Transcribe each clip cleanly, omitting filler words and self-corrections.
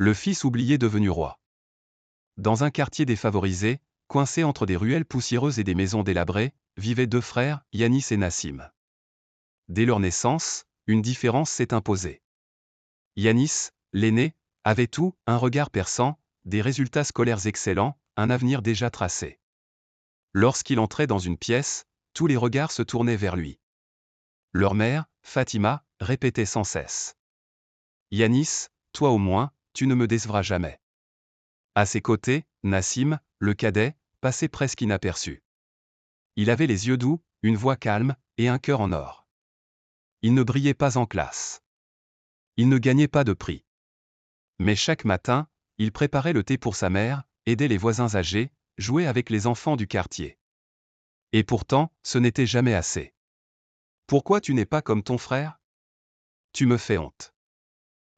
Le fils oublié devenu roi. Dans un quartier défavorisé, coincé entre des ruelles poussiéreuses et des maisons délabrées, vivaient deux frères, Yanis et Nassim. Dès leur naissance, une différence s'est imposée. Yanis, l'aîné, avait tout, un regard perçant, des résultats scolaires excellents, un avenir déjà tracé. Lorsqu'il entrait dans une pièce, tous les regards se tournaient vers lui. Leur mère, Fatima, répétait sans cesse. « Yanis, toi au moins, tu ne me décevras jamais. » À ses côtés, Nassim, le cadet, passait presque inaperçu. Il avait les yeux doux, une voix calme, et un cœur en or. Il ne brillait pas en classe. Il ne gagnait pas de prix. Mais chaque matin, il préparait le thé pour sa mère, aidait les voisins âgés, jouait avec les enfants du quartier. Et pourtant, ce n'était jamais assez. « Pourquoi tu n'es pas comme ton frère ? Tu me fais honte. »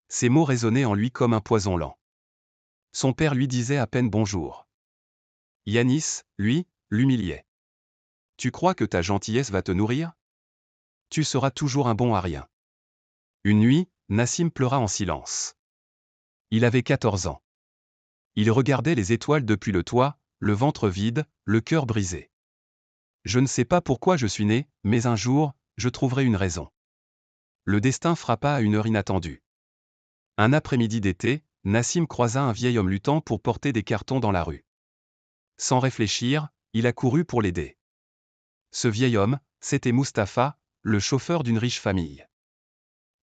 Ces mots résonnaient en lui comme un poison lent. Son père lui disait à peine bonjour. Yanis, lui, l'humiliait. « Tu crois que ta gentillesse va te nourrir ? Tu seras toujours un bon à rien. » Une nuit, Nassim pleura en silence. Il avait 14 ans. Il regardait les étoiles depuis le toit, le ventre vide, le cœur brisé. « Je ne sais pas pourquoi je suis né, mais un jour, je trouverai une raison. » Le destin frappa à une heure inattendue. Un après-midi d'été, Nassim croisa un vieil homme luttant pour porter des cartons dans la rue. Sans réfléchir, il accourut pour l'aider. Ce vieil homme, c'était Mustapha, le chauffeur d'une riche famille.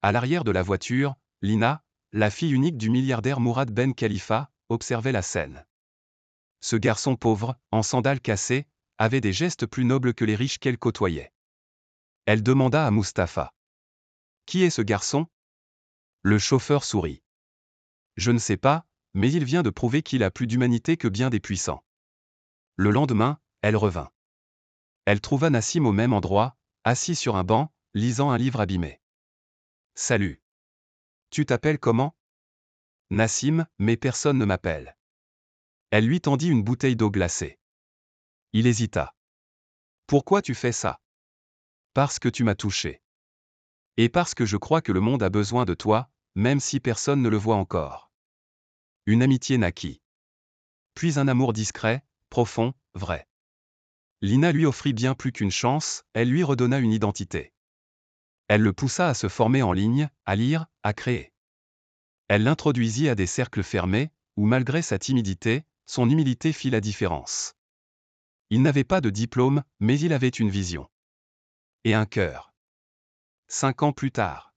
À l'arrière de la voiture, Lina, la fille unique du milliardaire Mourad Ben Khalifa, observait la scène. Ce garçon pauvre, en sandales cassées, avait des gestes plus nobles que les riches qu'elle côtoyait. Elle demanda à Mustapha. « Qui est ce garçon ? » Le chauffeur sourit. « Je ne sais pas, mais il vient de prouver qu'il a plus d'humanité que bien des puissants. » Le lendemain, elle revint. Elle trouva Nassim au même endroit, assis sur un banc, lisant un livre abîmé. « Salut. Tu t'appelles comment ? » Nassim, mais personne ne m'appelle. Elle lui tendit une bouteille d'eau glacée. Il hésita. « Pourquoi tu fais ça ? » Parce que tu m'as touché. Et parce que je crois que le monde a besoin de toi, même si personne ne le voit encore. Une amitié naquit. Puis un amour discret, profond, vrai. Lina lui offrit bien plus qu'une chance, elle lui redonna une identité. Elle le poussa à se former en ligne, à lire, à créer. Elle l'introduisit à des cercles fermés, où malgré sa timidité, son humilité fit la différence. Il n'avait pas de diplôme, mais il avait une vision. Et un cœur. 5 ans plus tard.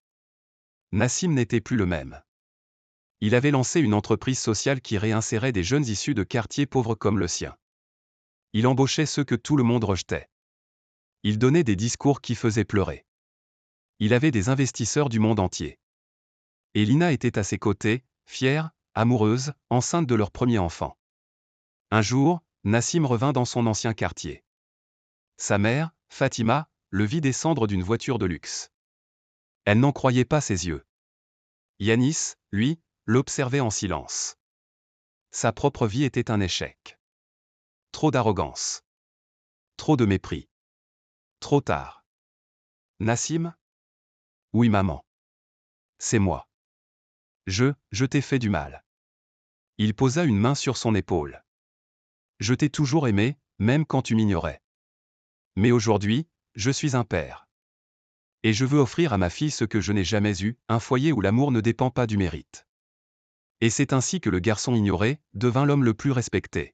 Nassim n'était plus le même. Il avait lancé une entreprise sociale qui réinsérait des jeunes issus de quartiers pauvres comme le sien. Il embauchait ceux que tout le monde rejetait. Il donnait des discours qui faisaient pleurer. Il avait des investisseurs du monde entier. Et Lina était à ses côtés, fière, amoureuse, enceinte de leur premier enfant. Un jour, Nassim revint dans son ancien quartier. Sa mère, Fatima, le vit descendre d'une voiture de luxe. Elle n'en croyait pas ses yeux. Yanis, lui, l'observait en silence. Sa propre vie était un échec. Trop d'arrogance. Trop de mépris. Trop tard. Nassim ? Oui maman. C'est moi. Je t'ai fait du mal. Il posa une main sur son épaule. Je t'ai toujours aimé, même quand tu m'ignorais. Mais aujourd'hui, je suis un père. Et je veux offrir à ma fille ce que je n'ai jamais eu, un foyer où l'amour ne dépend pas du mérite. Et c'est ainsi que le garçon ignoré devint l'homme le plus respecté.